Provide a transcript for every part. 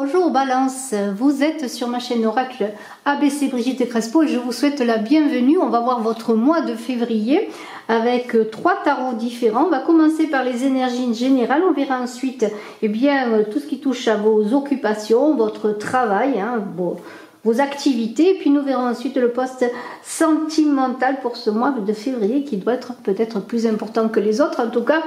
Bonjour Balance, vous êtes sur ma chaîne Oracle ABC Brigitte Crespo et je vous souhaite la bienvenue. On va voir votre mois de février avec 3 tarots différents. On va commencer par les énergies générales, on verra ensuite tout ce qui touche à vos occupations, votre travail, vos activités, puis nous verrons ensuite le poste sentimental pour ce mois de février qui doit être peut-être plus important que les autres. En tout cas,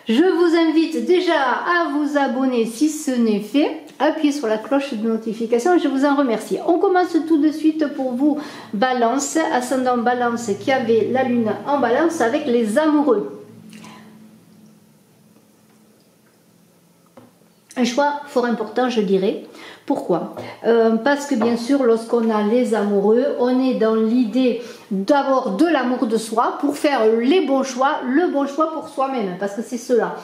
je vous invite déjà à vous abonner si ce n'est fait, appuyez sur la cloche de notification et je vous en remercie. On commence tout de suite pour vous, Balance, ascendant Balance qui avait la lune en Balance avec les amoureux. Un choix fort important, je dirais. Pourquoi? Parce que bien sûr, lorsqu'on a les amoureux, on est dans l'idée d'avoir de l'amour de soi pour faire les bons choix, le bon choix pour soi-même, parce que c'est cela.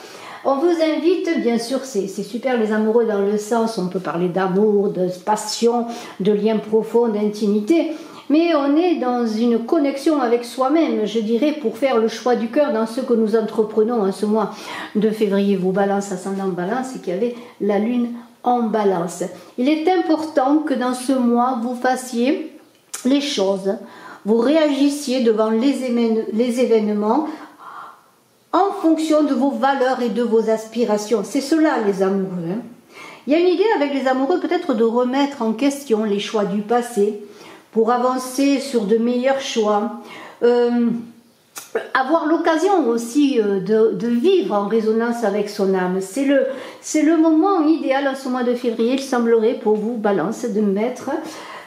On vous invite, bien sûr, c'est super les amoureux dans le sens, on peut parler d'amour, de passion, de lien profond, d'intimité, mais on est dans une connexion avec soi-même, je dirais, pour faire le choix du cœur dans ce que nous entreprenons en ce mois de février. Vous Balance, ascendant Balance, et qui avait la lune en Balance. Il est important que dans ce mois, vous fassiez les choses, vous réagissiez devant les événements en fonction de vos valeurs et de vos aspirations. C'est cela les amoureux. Il y a une idée avec les amoureux peut-être de remettre en question les choix du passé pour avancer sur de meilleurs choix. Avoir l'occasion aussi de vivre en résonance avec son âme. C'est le moment idéal en ce mois de février, il semblerait pour vous, Balance, de mettre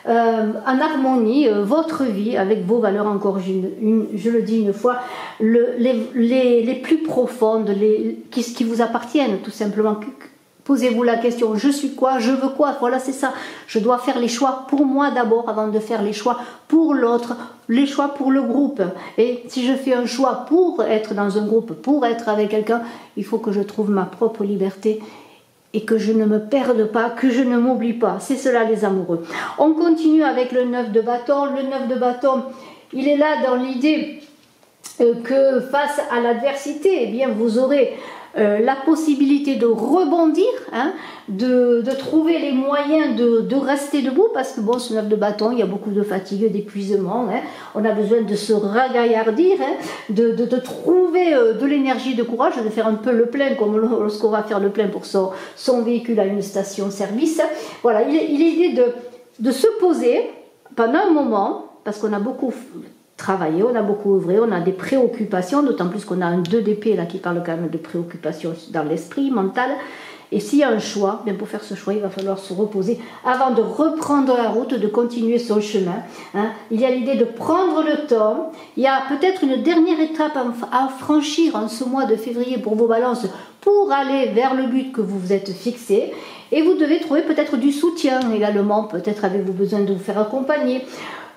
en harmonie votre vie avec vos valeurs, encore je le dis une fois, les plus profondes, qui vous appartiennent tout simplement. Posez-vous la question, je suis quoi, je veux quoi, voilà c'est ça, je dois faire les choix pour moi d'abord avant de faire les choix pour l'autre, les choix pour le groupe. Et si je fais un choix pour être dans un groupe, pour être avec quelqu'un, il faut que je trouve ma propre liberté et que je ne me perde pas, que je ne m'oublie pas. C'est cela les amoureux. On continue avec le 9 de bâton. Le 9 de bâton, il est là dans l'idée que face à l'adversité, vous aurez la possibilité de rebondir, de trouver les moyens de rester debout, parce que bon, ce 9 de bâton, il y a beaucoup de fatigue, d'épuisement, on a besoin de se ragaillardir, de trouver de l'énergie, de courage, de faire un peu le plein, comme lorsqu'on va faire le plein pour son véhicule à une station-service. Voilà, il est l'idée de se poser pendant un moment, parce qu'on a beaucoup travailler, on a beaucoup œuvré, on a des préoccupations, d'autant plus qu'on a un 2 d'épée là qui parle quand même de préoccupations dans l'esprit mental. Et s'il y a un choix, pour faire ce choix, il va falloir se reposer avant de reprendre la route, de continuer son chemin. Il y a l'idée de prendre le temps. Il y a peut-être une dernière étape à franchir en ce mois de février pour vos balances, pour aller vers le but que vous vous êtes fixé. Et vous devez trouver peut-être du soutien également. Peut-être avez-vous besoin de vous faire accompagner,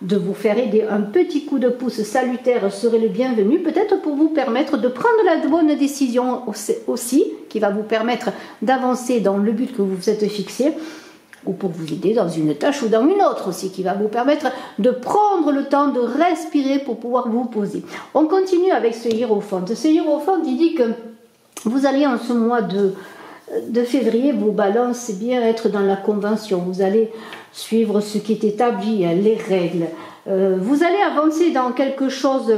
de vous faire aider. Un petit coup de pouce salutaire serait le bienvenu, peut-être pour vous permettre de prendre la bonne décision aussi, qui va vous permettre d'avancer dans le but que vous vous êtes fixé, ou pour vous aider dans une tâche ou dans une autre aussi, qui va vous permettre de prendre le temps de respirer pour pouvoir vous poser. On continue avec ce hiérophante. Ce hiérophante, il dit que vous allez en ce mois de février, vos balances, être dans la convention. Vous allez suivre ce qui est établi, les règles. Vous allez avancer dans quelque chose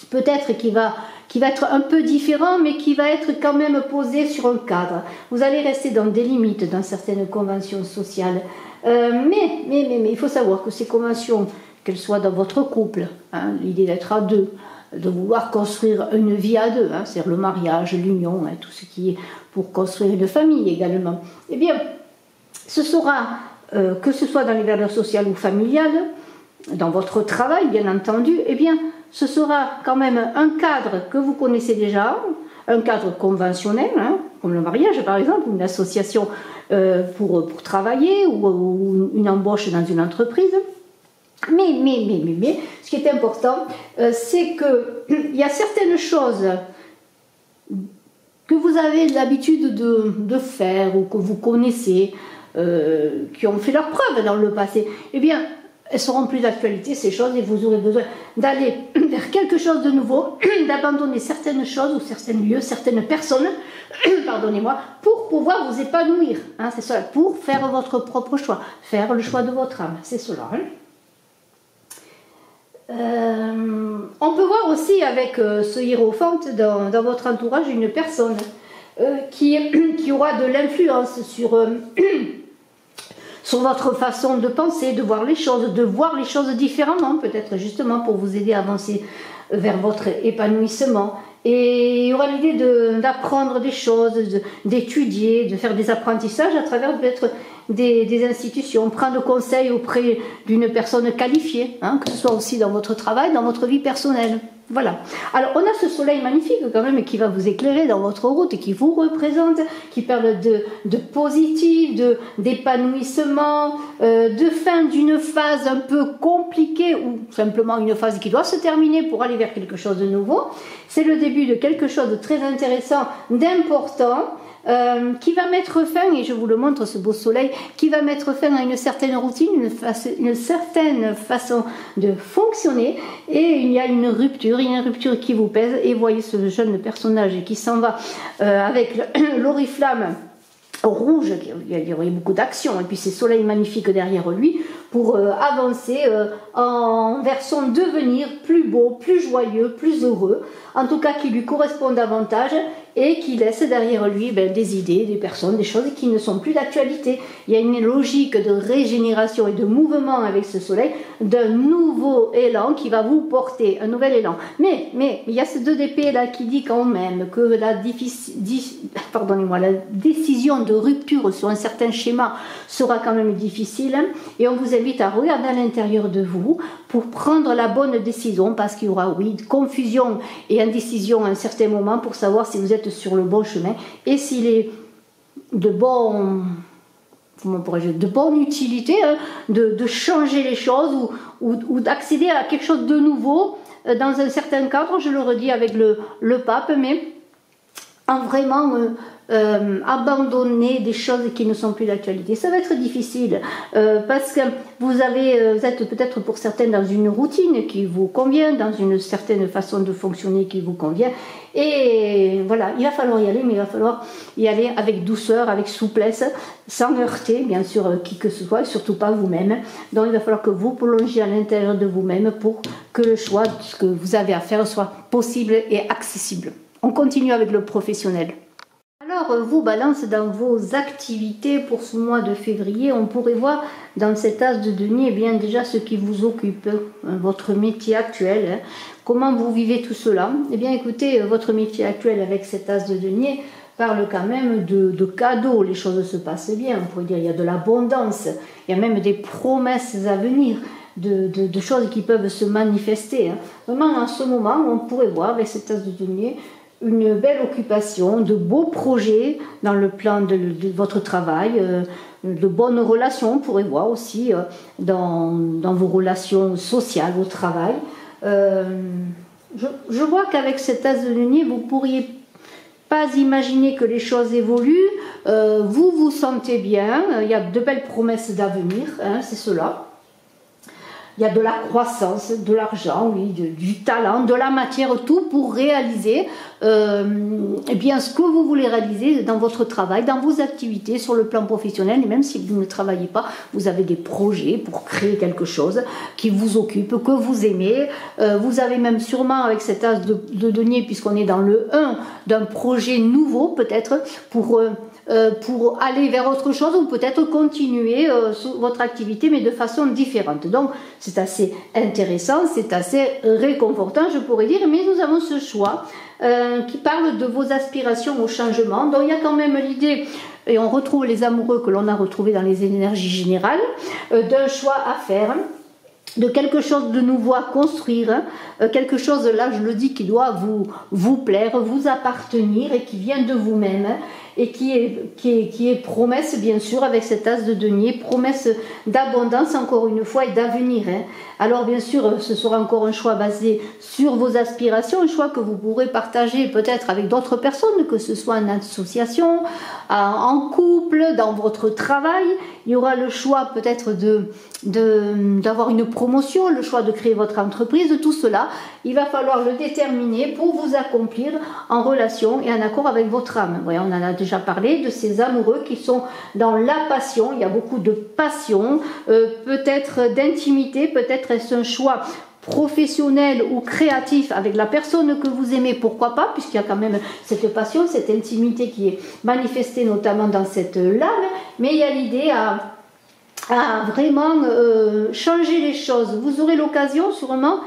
peut-être qui va être un peu différent, mais qui va être quand même posé sur un cadre. Vous allez rester dans des limites, dans certaines conventions sociales. Mais il faut savoir que ces conventions, qu'elles soient dans votre couple, l'idée d'être à deux, de vouloir construire une vie à deux, c'est-à-dire le mariage, l'union, tout ce qui est pour construire une famille également, ce sera, que ce soit dans les valeurs sociales ou familiales, dans votre travail bien entendu, ce sera quand même un cadre que vous connaissez déjà, un cadre conventionnel, comme le mariage par exemple, une association pour travailler ou une embauche dans une entreprise. Mais, ce qui est important, c'est qu'il y a certaines choses que vous avez l'habitude de faire ou que vous connaissez, qui ont fait leur preuve dans le passé. elles seront plus d'actualité, ces choses, et vous aurez besoin d'aller vers quelque chose de nouveau, d'abandonner certaines choses ou certains lieux, certaines personnes, pardonnez-moi, pour pouvoir vous épanouir. Hein, c'est cela, pour faire votre propre choix, faire le choix de votre âme, c'est cela. Hein. On peut voir aussi avec ce hiérophante dans votre entourage une personne qui aura de l'influence sur votre façon de penser, de voir les choses différemment, peut-être justement pour vous aider à avancer vers votre épanouissement. Et il y aura l'idée d'apprendre des choses, d'étudier, de faire des apprentissages à travers peut-être des institutions, prendre conseil auprès d'une personne qualifiée, hein, que ce soit aussi dans votre travail, dans votre vie personnelle. Voilà. Alors, on a ce soleil magnifique quand même qui va vous éclairer dans votre route et qui vous représente, qui parle de positif, d'épanouissement, de fin d'une phase un peu compliquée ou simplement une phase qui doit se terminer pour aller vers quelque chose de nouveau. C'est le début de quelque chose de très intéressant, d'important, qui va mettre fin, et je vous le montre ce beau soleil, qui va mettre fin à une certaine routine, une certaine façon de fonctionner, et il y a une rupture qui vous pèse, et voyez ce jeune personnage qui s'en va avec l'oriflamme rouge, il y aurait beaucoup d'action, et puis ces soleils magnifiques derrière lui, pour avancer vers son devenir plus beau, plus joyeux, plus heureux, en tout cas qui lui correspond davantage, et qui laisse derrière lui des idées, des personnes, des choses qui ne sont plus d'actualité. Il y a une logique de régénération et de mouvement avec ce soleil, d'un nouveau élan qui va vous porter, un nouvel élan. Mais il y a ces 2 d'épée là qui dit quand même que la décision de rupture sur un certain schéma sera quand même difficile, et on vous invite à regarder à l'intérieur de vous pour prendre la bonne décision, parce qu'il y aura, oui, confusion et indécision à un certain moment pour savoir si vous êtes sur le bon chemin et s'il est de bonne utilité, hein, de changer les choses ou d'accéder à quelque chose de nouveau dans un certain cadre, je le redis avec le pape, mais en vraiment abandonner des choses qui ne sont plus d'actualité. Ça va être difficile parce que vous êtes peut-être pour certains dans une routine qui vous convient, dans une certaine façon de fonctionner qui vous convient, et voilà, il va falloir y aller, mais il va falloir y aller avec douceur, avec souplesse, sans heurter bien sûr qui que ce soit, et surtout pas vous-même. Donc il va falloir que vous plongiez à l'intérieur de vous-même pour que le choix de ce que vous avez à faire soit possible et accessible. On continue avec le professionnel. Alors, vous, Balance, dans vos activités pour ce mois de février, on pourrait voir dans cet as de denier bien déjà ce qui vous occupe, votre métier actuel, hein. Comment vous vivez tout cela? Eh bien, écoutez, votre métier actuel avec cet as de denier parle quand même de cadeaux, les choses se passent bien, on pourrait dire il y a de l'abondance, il y a même des promesses à venir, de choses qui peuvent se manifester. Hein. Vraiment, en ce moment, on pourrait voir avec cet as de denier une belle occupation, de beaux projets dans le plan de votre travail, de bonnes relations, on pourrait voir aussi dans vos relations sociales au travail. Je vois qu'avec cet as de denier, vous ne pourriez pas imaginer que les choses évoluent, vous vous sentez bien, il y a de belles promesses d'avenir, hein, c'est cela. Il y a de la croissance, de l'argent, oui, du talent, de la matière, tout pour réaliser eh bien, ce que vous voulez réaliser dans votre travail, dans vos activités, sur le plan professionnel. Et même si vous ne travaillez pas, vous avez des projets pour créer quelque chose qui vous occupe, que vous aimez. Vous avez même sûrement, avec cet as de denier, puisqu'on est dans le 1, d'un projet nouveau peut-être pour aller vers autre chose ou peut-être continuer votre activité mais de façon différente. Donc c'est assez intéressant, c'est assez réconfortant je pourrais dire, mais nous avons ce choix qui parle de vos aspirations au changement. Donc il y a quand même l'idée, et on retrouve les amoureux que l'on a retrouvés dans les énergies générales, d'un choix à faire, de quelque chose de nouveau à construire, quelque chose, là je le dis, qui doit vous plaire, vous appartenir et qui vient de vous-même et qui est promesse, bien sûr, avec cet as de denier, promesse d'abondance, encore une fois, et d'avenir. Hein. Alors, bien sûr, ce sera encore un choix basé sur vos aspirations, un choix que vous pourrez partager peut-être avec d'autres personnes, que ce soit en association, en couple, dans votre travail. Il y aura le choix peut-être d'avoir une promotion, le choix de créer votre entreprise, tout cela, il va falloir le déterminer pour vous accomplir en relation et en accord avec votre âme. Voyez, on en a déjà parlé de ces amoureux qui sont dans la passion, il y a beaucoup de passion, peut-être d'intimité, peut-être est-ce un choix professionnel ou créatif avec la personne que vous aimez, pourquoi pas, puisqu'il y a quand même cette passion, cette intimité qui est manifestée notamment dans cette lame, mais il y a l'idée à vraiment changer les choses. Vous aurez l'occasion sûrement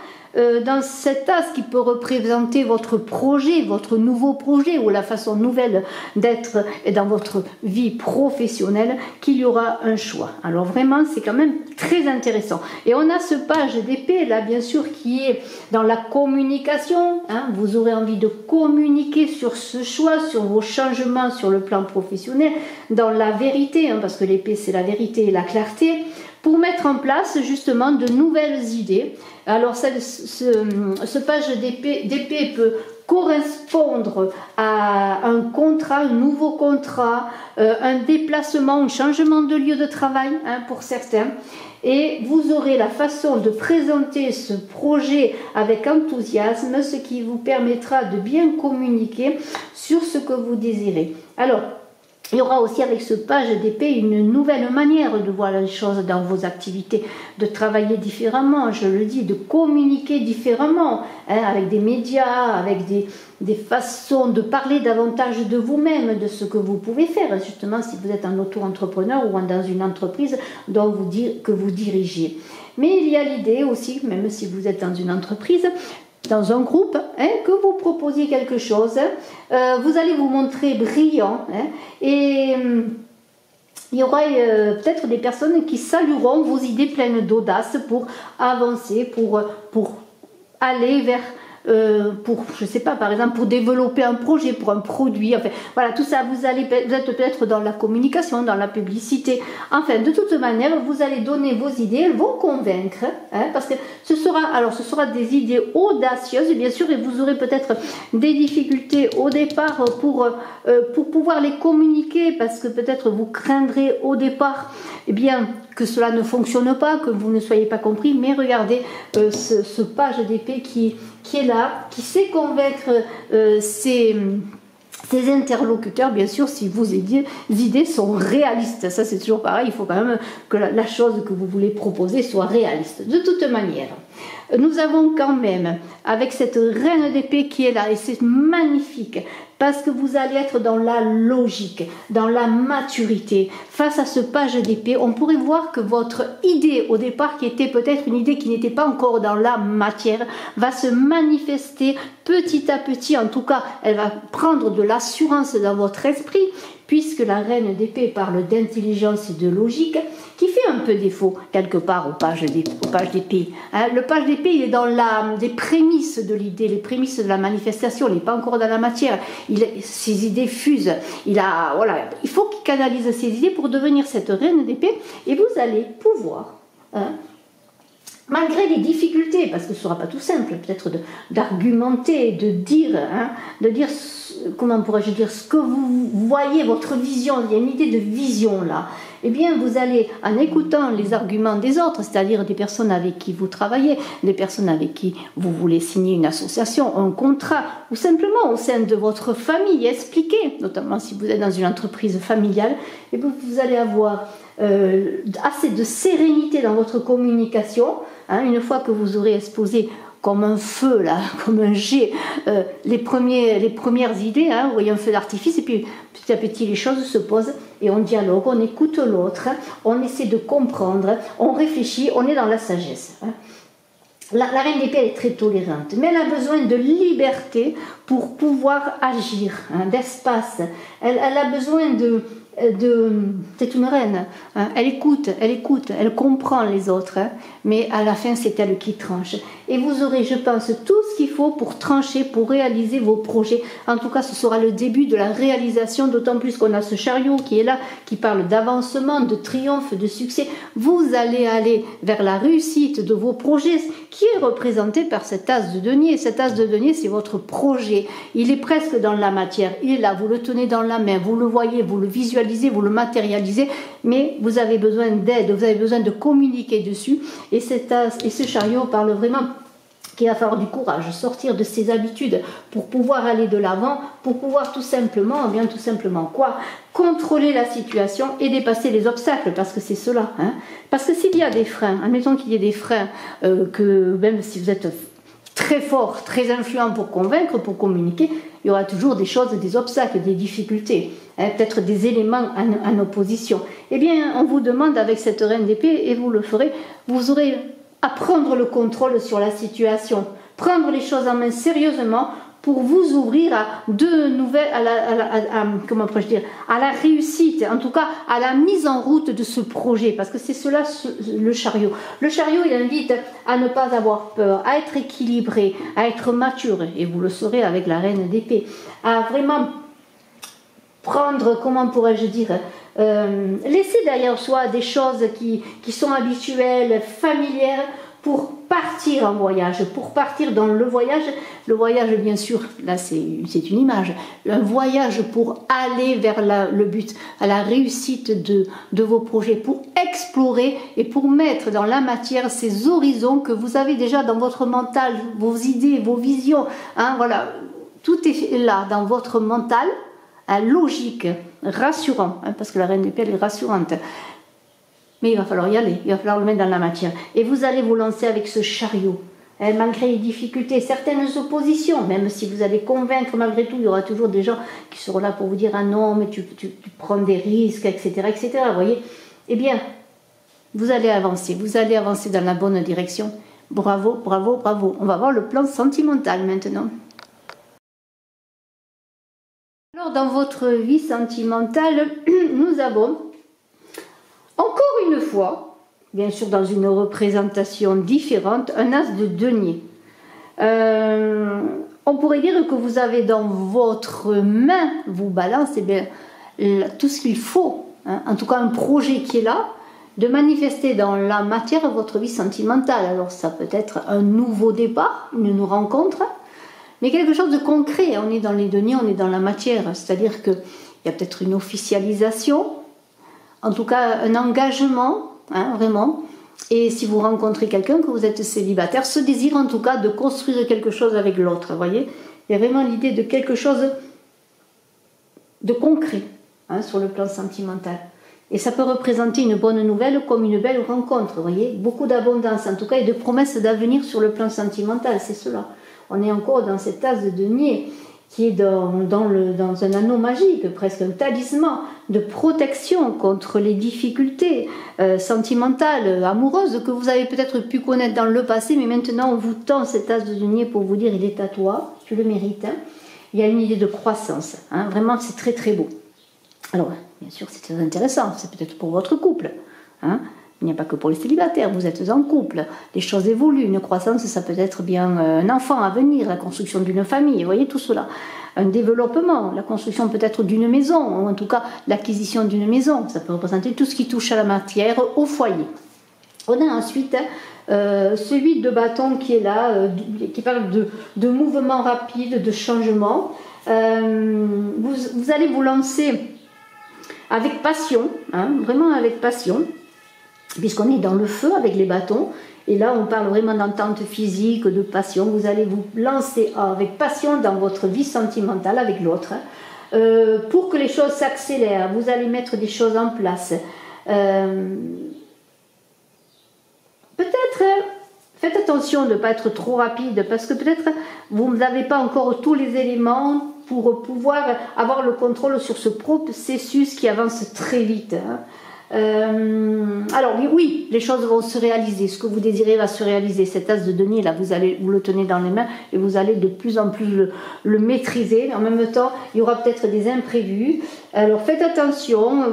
dans cet as qui peut représenter votre projet, votre nouveau projet ou la façon nouvelle d'être dans votre vie professionnelle, qu'il y aura un choix. Alors vraiment, c'est quand même très intéressant. Et on a ce page d'épée là, bien sûr, qui est dans la communication. Hein. Vous aurez envie de communiquer sur ce choix, sur vos changements sur le plan professionnel, dans la vérité, hein, parce que l'épée c'est la vérité et la clarté, pour mettre en place justement de nouvelles idées. Alors ce page d'épée peut correspondre à un contrat, un nouveau contrat, un déplacement, un changement de lieu de travail, hein, pour certains. Et vous aurez la façon de présenter ce projet avec enthousiasme, ce qui vous permettra de bien communiquer sur ce que vous désirez. Alors, il y aura aussi avec ce page d'épée une nouvelle manière de voir les choses dans vos activités, de travailler différemment, je le dis, de communiquer différemment, hein, avec des médias, avec des façons de parler davantage de vous-même, de ce que vous pouvez faire, justement si vous êtes un auto-entrepreneur ou dans une entreprise que vous dirigez. Mais il y a l'idée aussi, même si vous êtes dans une entreprise, dans un groupe, hein, que vous proposiez quelque chose, vous allez vous montrer brillant, hein, et il y aura peut-être des personnes qui salueront vos idées pleines d'audace pour avancer, pour aller vers, je sais pas, par exemple, pour développer un projet, pour un produit, enfin, voilà, tout ça, vous êtes peut-être dans la communication, dans la publicité, enfin, de toute manière, vous allez donner vos idées, elles vont convaincre, hein, parce que ce sera des idées audacieuses, bien sûr, et vous aurez peut-être des difficultés au départ pour pouvoir les communiquer, parce que peut-être vous craindrez au départ, eh bien, que cela ne fonctionne pas, que vous ne soyez pas compris, mais regardez ce page d'épée qui est là, qui sait convaincre ses interlocuteurs, bien sûr, si vos idées sont réalistes. Ça, c'est toujours pareil, il faut quand même que la chose que vous voulez proposer soit réaliste. De toute manière, nous avons quand même, avec cette reine d'épée qui est là, et c'est magnifique, parce que vous allez être dans la logique, dans la maturité. Face à ce page d'épée, on pourrait voir que votre idée au départ, qui était peut-être une idée qui n'était pas encore dans la matière, va se manifester petit à petit. En tout cas, elle va prendre de l'assurance dans votre esprit, puisque la reine d'épée parle d'intelligence et de logique, qui fait un peu défaut quelque part au page d'épée. Hein, le page d'épée, il est dans les prémices de l'idée, les prémices de la manifestation, il n'est pas encore dans la matière. Ses idées fusent. Il faut qu'il canalise ses idées pour devenir cette reine d'épée, et vous allez pouvoir, hein, malgré les difficultés, parce que ce ne sera pas tout simple, peut-être d'argumenter, de dire, comment pourrais-je dire, ce que vous voyez, votre vision, il y a une idée de vision là. Eh bien, vous allez, en écoutant les arguments des autres, c'est-à-dire des personnes avec qui vous travaillez, des personnes avec qui vous voulez signer une association, un contrat, ou simplement au sein de votre famille, expliquer, notamment si vous êtes dans une entreprise familiale, et vous allez avoir assez de sérénité dans votre communication, hein, une fois que vous aurez exposé comme un feu, là, comme un jet, les premières idées, hein, vous voyez un feu d'artifice, et puis petit à petit les choses se posent, et on dialogue, on écoute l'autre, on essaie de comprendre, on réfléchit, on est dans la sagesse. Hein. La reine d'épée, elle est très tolérante, mais elle a besoin de liberté pour pouvoir agir, hein, d'espace. Elle a besoin c'est une reine, hein. Elle écoute, elle comprend les autres, hein, mais à la fin c'est elle qui tranche. Et vous aurez, je pense, tout ce qu'il faut pour trancher, pour réaliser vos projets. En tout cas, ce sera le début de la réalisation, d'autant plus qu'on a ce chariot qui est là, qui parle d'avancement, de triomphe, de succès. Vous allez aller vers la réussite de vos projets, qui est représenté par cet as de denier. Cet as de denier, c'est votre projet. Il est presque dans la matière, il est là, vous le tenez dans la main, vous le voyez, vous le visualisez, vous le matérialisez, mais vous avez besoin d'aide, vous avez besoin de communiquer dessus. Et ce chariot parle vraiment qu'il va falloir du courage, sortir de ses habitudes pour pouvoir aller de l'avant, pour pouvoir tout simplement quoi, contrôler la situation et dépasser les obstacles, parce que c'est cela, hein. Parce que s'il y a des freins, admettons qu'il y ait des freins, que même si vous êtes très fort, très influent pour convaincre, pour communiquer, il y aura toujours des choses, des obstacles, des difficultés, hein, peut-être des éléments en opposition. Eh bien, on vous demande avec cette reine d'épée, et vous le ferez, vous aurez à prendre le contrôle sur la situation, prendre les choses en main sérieusement pour vous ouvrir à de nouvelles, comment pourrais-je dire, à la réussite, en tout cas à la mise en route de ce projet, parce que c'est cela le chariot. Le chariot, il invite à ne pas avoir peur, à être équilibré, à être mature, et vous le saurez avec la reine d'épée, à vraiment prendre, comment pourrais-je dire, laisser derrière soi des choses qui sont habituelles, familières, pour partir en voyage, pour partir dans le voyage. Le voyage, bien sûr, là c'est une image, un voyage pour aller vers le but, à la réussite de vos projets, pour explorer et pour mettre dans la matière ces horizons que vous avez déjà dans votre mental, vos idées, vos visions, hein, voilà, tout est là dans votre mental, logique, rassurant, hein, parce que la reine d'épée elle est rassurante. Mais il va falloir y aller, il va falloir le mettre dans la matière. Et vous allez vous lancer avec ce chariot, hein, malgré les difficultés, certaines oppositions, même si vous allez convaincre, malgré tout, il y aura toujours des gens qui seront là pour vous dire « Ah non, mais tu prends des risques, etc. etc. » Vous voyez. Eh bien, vous allez avancer dans la bonne direction. Bravo, bravo, bravo. On va voir le plan sentimental maintenant. Alors, dans votre vie sentimentale, nous avons, encore une fois, bien sûr dans une représentation différente, un as de denier. On pourrait dire que vous avez dans votre main, vous balance, eh bien, tout ce qu'il faut, hein, en tout cas un projet qui est là, de manifester dans la matière votre vie sentimentale. Alors ça peut être un nouveau départ, une rencontre, mais quelque chose de concret. On est dans les deniers, on est dans la matière, c'est-à-dire qu'il y a peut-être une officialisation, en tout cas un engagement, hein, vraiment. Et si vous rencontrez quelqu'un, que vous êtes célibataire, ce désir en tout cas de construire quelque chose avec l'autre, vous voyez. Il y a vraiment l'idée de quelque chose de concret, hein, sur le plan sentimental. Et ça peut représenter une bonne nouvelle comme une belle rencontre, vous voyez. Beaucoup d'abondance en tout cas et de promesses d'avenir sur le plan sentimental, c'est cela. On est encore dans cet as de denier qui est dans un anneau magique, presque un talisman de protection contre les difficultés sentimentales, amoureuses que vous avez peut-être pu connaître dans le passé, mais maintenant on vous tend cet as de denier pour vous dire il est à toi, tu le mérites. Hein. Il y a une idée de croissance, hein. Vraiment c'est très très beau. Alors bien sûr c'est très intéressant, c'est peut-être pour votre couple, hein. Il n'y a pas que pour les célibataires, vous êtes en couple, les choses évoluent, une croissance, ça peut être bien un enfant à venir, la construction d'une famille, vous voyez tout cela. Un développement, la construction peut-être d'une maison, ou en tout cas l'acquisition d'une maison, ça peut représenter tout ce qui touche à la matière, au foyer. On a ensuite celui de bâton qui est là, qui parle de mouvement rapide, de changement. Vous allez vous lancer avec passion, hein, vraiment avec passion, puisqu'on est dans le feu avec les bâtons, et là on parle vraiment d'entente physique, de passion. Vous allez vous lancer avec passion dans votre vie sentimentale avec l'autre, pour que les choses s'accélèrent. Vous allez mettre des choses en place. Peut-être faites attention de ne pas être trop rapide, parce que peut-être vous n'avez pas encore tous les éléments pour pouvoir avoir le contrôle sur ce processus qui avance très vite, hein. Alors oui, les choses vont se réaliser, ce que vous désirez va se réaliser. Cet as de denier là, vous le tenez dans les mains et vous allez de plus en plus le maîtriser. En même temps, il y aura peut-être des imprévus. Alors faites attention.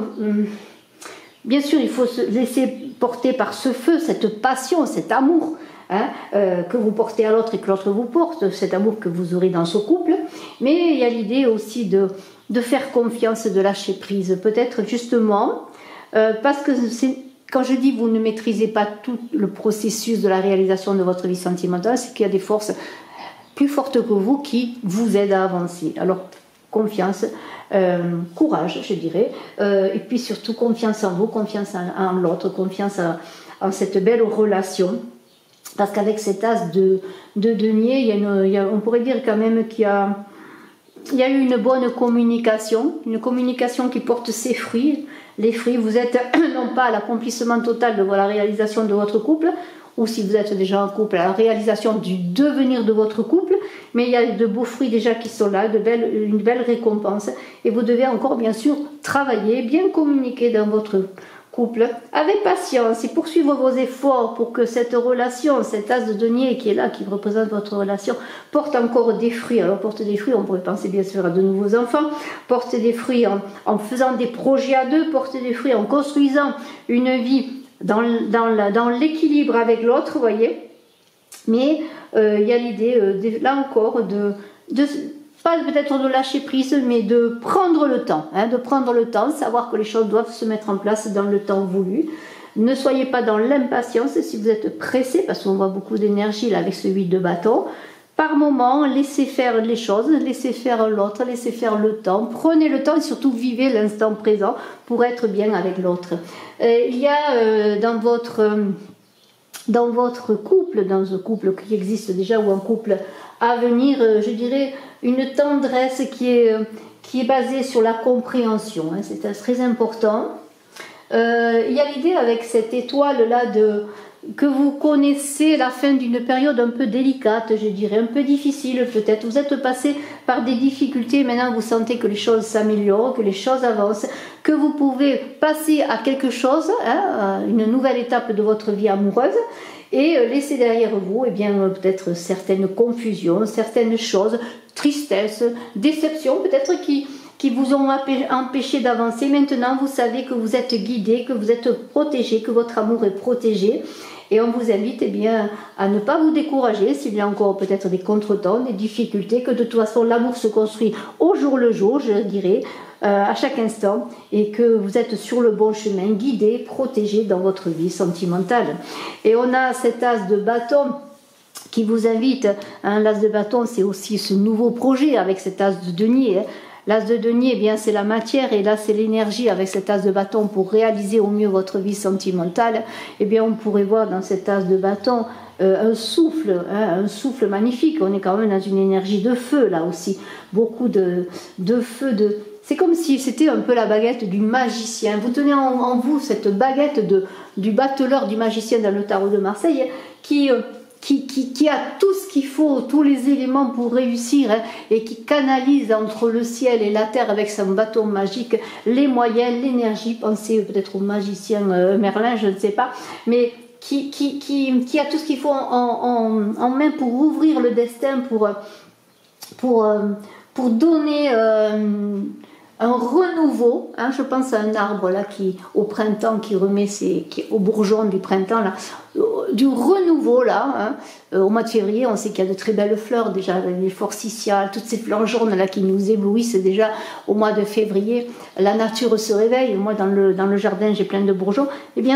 Bien sûr, il faut se laisser porter par ce feu, cette passion, cet amour que vous portez à l'autre et que l'autre vous porte, cet amour que vous aurez dans ce couple. Mais il y a l'idée aussi de faire confiance, de lâcher prise. Peut-être justement... parce que quand je dis vous ne maîtrisez pas tout le processus de la réalisation de votre vie sentimentale, c'est qu'il y a des forces plus fortes que vous qui vous aident à avancer. Alors, confiance, courage, je dirais, et puis surtout confiance en vous, confiance en l'autre, confiance en cette belle relation. Parce qu'avec cet as de denier, on pourrait dire quand même qu'il y a eu une bonne communication, une communication qui porte ses fruits. Les fruits, vous êtes non pas à l'accomplissement total de la réalisation de votre couple, ou si vous êtes déjà en couple, à la réalisation du devenir de votre couple, mais il y a de beaux fruits déjà qui sont là, une belle récompense. Et vous devez encore bien sûr travailler, bien communiquer dans votre couple, avec patience et poursuivre vos efforts pour que cette relation, cet as de denier qui est là, qui représente votre relation, porte encore des fruits. Alors porte des fruits, on pourrait penser bien sûr à de nouveaux enfants, porte des fruits en faisant des projets à deux, porte des fruits en construisant une vie dans l'équilibre avec l'autre, voyez. Mais il y a l'idée, là encore, pas peut-être de lâcher prise, mais de prendre le temps, savoir que les choses doivent se mettre en place dans le temps voulu. Ne soyez pas dans l'impatience si vous êtes pressé, parce qu'on voit beaucoup d'énergie là avec ce 8 de bâton. Par moment, laissez faire les choses, laissez faire l'autre, laissez faire le temps. Prenez le temps et surtout vivez l'instant présent pour être bien avec l'autre. Il y a dans votre couple, dans un couple qui existe déjà ou un couple à venir, je dirais, une tendresse qui est basée sur la compréhension. C'est très important. Il y a l'idée avec cette étoile-là que vous connaissez la fin d'une période un peu délicate, je dirais, un peu difficile peut-être. Vous êtes passé par des difficultés, maintenant vous sentez que les choses s'améliorent, que les choses avancent, que vous pouvez passer à quelque chose, à une nouvelle étape de votre vie amoureuse, et laisser derrière vous peut-être certaines confusions, certaines choses, tristesse, déception peut-être qui vous ont empêché d'avancer. Maintenant vous savez que vous êtes guidé, que vous êtes protégé, que votre amour est protégé, et on vous invite à ne pas vous décourager s'il y a encore peut-être des contretemps, des difficultés, que de toute façon l'amour se construit au jour le jour, je dirais, à chaque instant, et que vous êtes sur le bon chemin, guidé, protégé dans votre vie sentimentale. Et on a cet as de bâton qui vous invite, l'as de bâton c'est aussi ce nouveau projet avec cet as de denier. L'as de denier, c'est la matière, et là c'est l'énergie avec cet as de bâton pour réaliser au mieux votre vie sentimentale. On pourrait voir dans cet as de bâton un souffle magnifique. On est quand même dans une énergie de feu là aussi, beaucoup de feu, c'est comme si c'était un peu la baguette du magicien. Vous tenez en vous cette baguette du battleur, du magicien dans le tarot de Marseille, qui a tout ce qu'il faut, tous les éléments pour réussir, et qui canalise entre le ciel et la terre avec son bâton magique les moyens, l'énergie. Pensez peut-être au magicien Merlin, je ne sais pas, mais qui a tout ce qu'il faut en main pour ouvrir le destin, pour donner un renouveau. Je pense à un arbre là qui au printemps qui remet au bourgeon du printemps là, du renouveau là. Au mois de février, on sait qu'il y a de très belles fleurs déjà, les forsythias, toutes ces fleurs jaunes là qui nous éblouissent déjà au mois de février. La nature se réveille. Moi dans le jardin j'ai plein de bourgeons.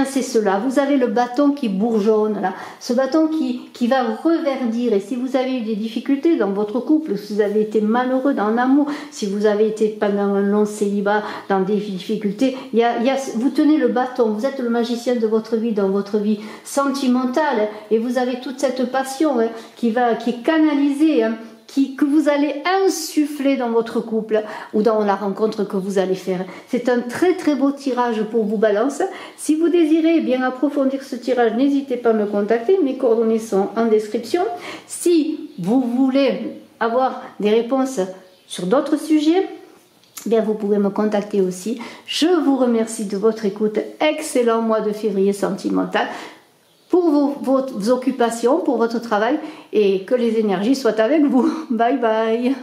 C'est cela. Vous avez le bâton qui bourgeonne là, ce bâton qui va reverdir. Et si vous avez eu des difficultés dans votre couple, si vous avez été malheureux dans l'amour, si vous avez été pendant un long célibat dans des difficultés, vous tenez le bâton. Vous êtes le magicien de votre vie, dans votre vie sentimentale, et vous avez toute cette passion qui est canalisée, que vous allez insuffler dans votre couple ou dans la rencontre que vous allez faire. C'est un très très beau tirage pour vous, Balance. Si vous désirez bien approfondir ce tirage, n'hésitez pas à me contacter, mes coordonnées sont en description. Si vous voulez avoir des réponses sur d'autres sujets, bien, vous pouvez me contacter aussi. Je vous remercie de votre écoute. Excellent mois de février sentimental pour vos occupations, pour votre travail, et que les énergies soient avec vous. Bye bye.